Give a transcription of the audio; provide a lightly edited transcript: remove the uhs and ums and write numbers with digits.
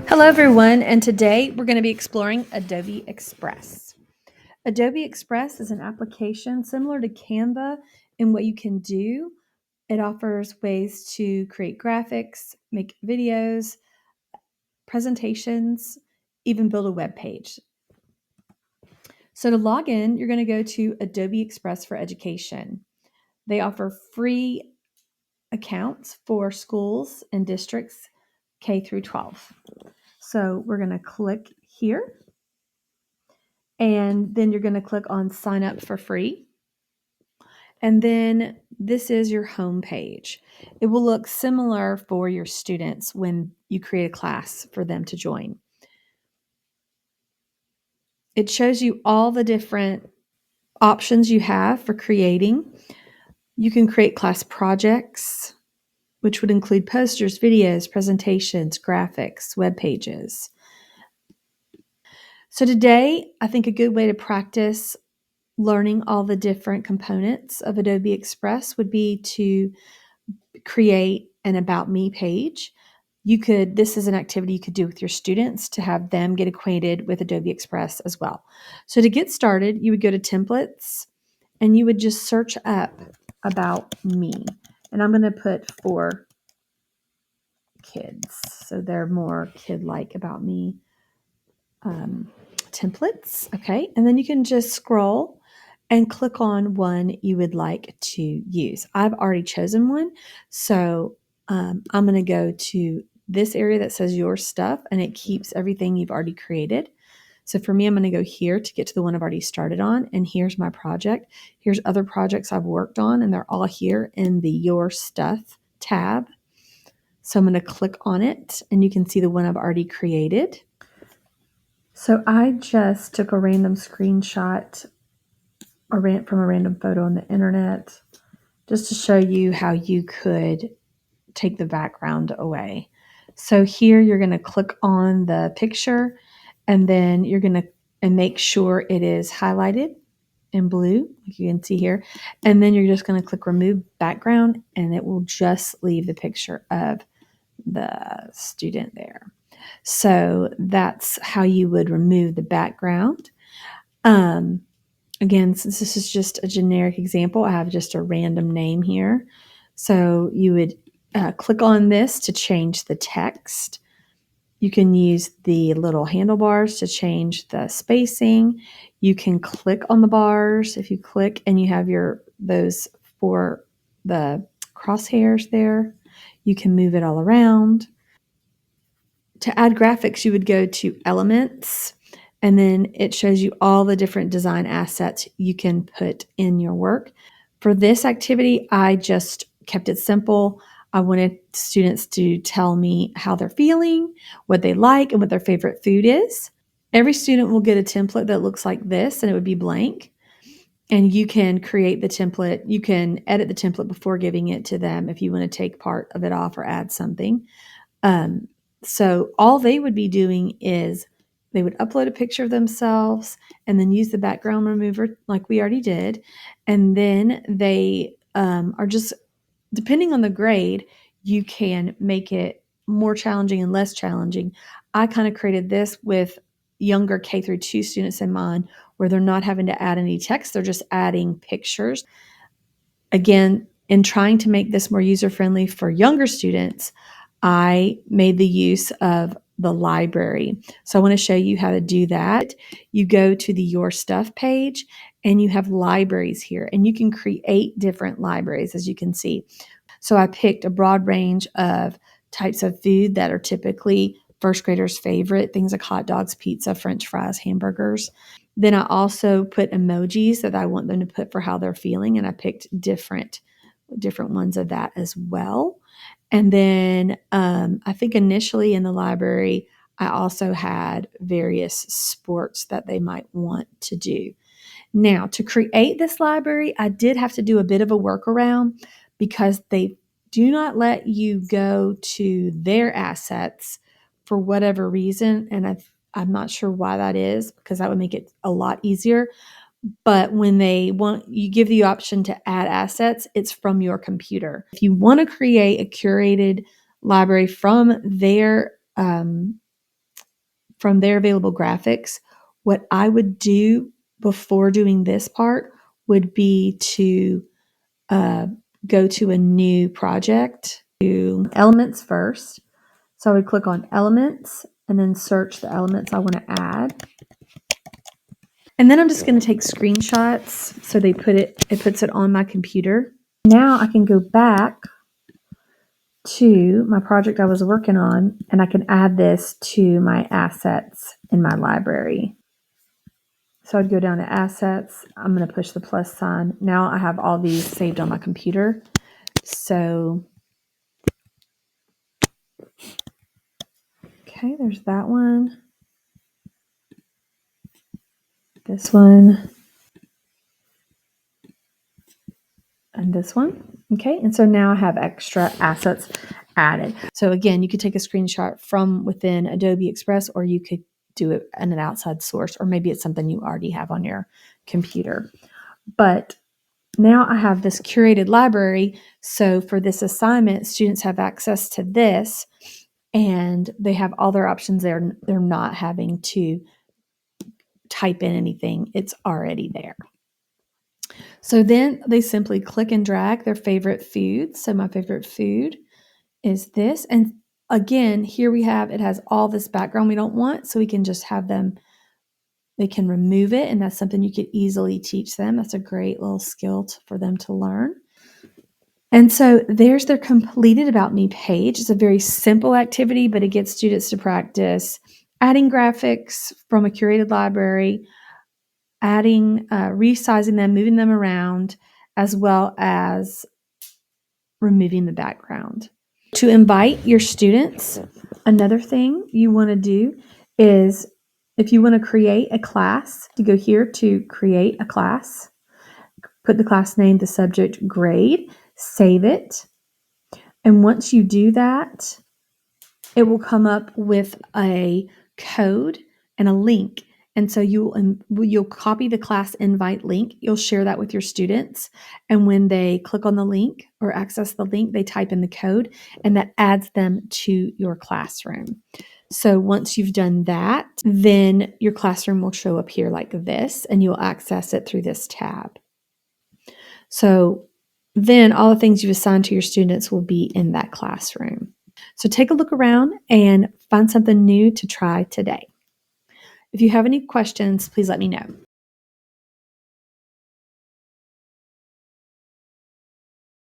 Hello everyone, and today we're going to be exploring Adobe Express. Adobe Express is an application similar to Canva in what you can do. It offers ways to create graphics, make videos, presentations, even build a web page. So to log in, you're going to go to Adobe Express for Education. They offer free accounts for schools and districts K through 12. So we're going to click here. And then you're going to click on sign up for free. And then this is your home page. It will look similar for your students when you create a class for them to join. It shows you all the different options you have for creating. You can create class projects, which would include posters, videos, presentations, graphics, web pages. So today, I think a good way to practice learning all the different components of Adobe Express would be to create an About Me page. This is an activity you could do with your students to have them get acquainted with Adobe Express as well. So to get started, you would go to templates and you would just search up About Me. And I'm going to put for kids. So they're more kid-like About Me templates. Okay. And then you can just scroll and click on one you would like to use. I've already chosen one. So I'm going to go to this area that says your stuff, and it keeps everything you've already created. So for me, I'm going to go here to get to the one I've already started on. And here's my project. Here's other projects I've worked on, and they're all here in the Your Stuff tab. So I'm going to click on it, and you can see the one I've already created. So I just took a random screenshot from a random photo on the internet just to show you how you could take the background away. So here you're going to click on the picture, and then you're going to make sure it is highlighted in blue, like you can see here. And then you're just going to click remove background, and it will just leave the picture of the student there. So that's how you would remove the background. Again, since this is just a generic example, I have just a random name here. So you would click on this to change the text. You can use the little handlebars to change the spacing. You can click on the bars. If you click and you have those for the crosshairs there, you can move it all around. To add graphics, you would go to Elements, and then it shows you all the different design assets you can put in your work. For this activity, I just kept it simple. I wanted students to tell me how they're feeling, what they like, and what their favorite food is. Every student will get a template that looks like this, and it would be blank. And you can create the template. You can edit the template before giving it to them if you want to take part of it off or add something. So all they would be doing is they would upload a picture of themselves and then use the background remover like we already did. And then they are just, depending on the grade, you can make it more challenging and less challenging. I kind of created this with younger K through 2 students in mind, where they're not having to add any text. They're just adding pictures. Again, in trying to make this more user-friendly for younger students, I made the use of the library. So I want to show you how to do that. You go to the Your Stuff page, and you have libraries here, and you can create different libraries, as you can see. So I picked a broad range of types of food that are typically first graders' favorite, things like hot dogs, pizza, French fries, hamburgers. Then I also put emojis that I want them to put for how they're feeling, and I picked different ones of that as well. And then I think initially in the library, I also had various sports that they might want to do. Now, to create this library, I did have to do a bit of a workaround because they do not let you go to their assets for whatever reason. And I'm not sure why that is, because that would make it a lot easier. But when you give the option to add assets, it's from your computer. If you want to create a curated library from their from their available graphics. What I would do before doing this part would be to go to a new project, do elements first. So I would click on elements and then search the elements I want to add. And then I'm just going to take screenshots so it puts it on my computer. Now I can go back to my project I was working on and I can add this to my assets in my library. So I'd go down to assets. I'm going to push the plus sign. Now I have all these saved on my computer. So, okay, there's that one. This one. And this one. Okay, and so now I have extra assets added. So again, you could take a screenshot from within Adobe Express, or you could do it in an outside source, or maybe it's something you already have on your computer. But now I have this curated library. So for this assignment, students have access to this and they have all their options there. They're not having to type in anything. It's already there. So then they simply click and drag their favorite foods. So my favorite food is this. And again, here we have, it has all this background we don't want. So we can just have them, they can remove it. And that's something you could easily teach them. That's a great little skill for them to learn. And so there's their completed About Me page. It's a very simple activity, but it gets students to practice adding graphics from a curated library, resizing them, moving them around, as well as removing the background. To invite your students, another thing you want to do is if you want to create a class, you go here to create a class, put the class name, the subject, grade, save it. And once you do that, it will come up with a code and a link. And so you'll copy the class invite link. You'll share that with your students. And when they click on the link or access the link, they type in the code and that adds them to your classroom. So once you've done that, then your classroom will show up here like this and you'll access it through this tab. So then all the things you've assigned to your students will be in that classroom. So take a look around and find something new to try today. If you have any questions, please let me know.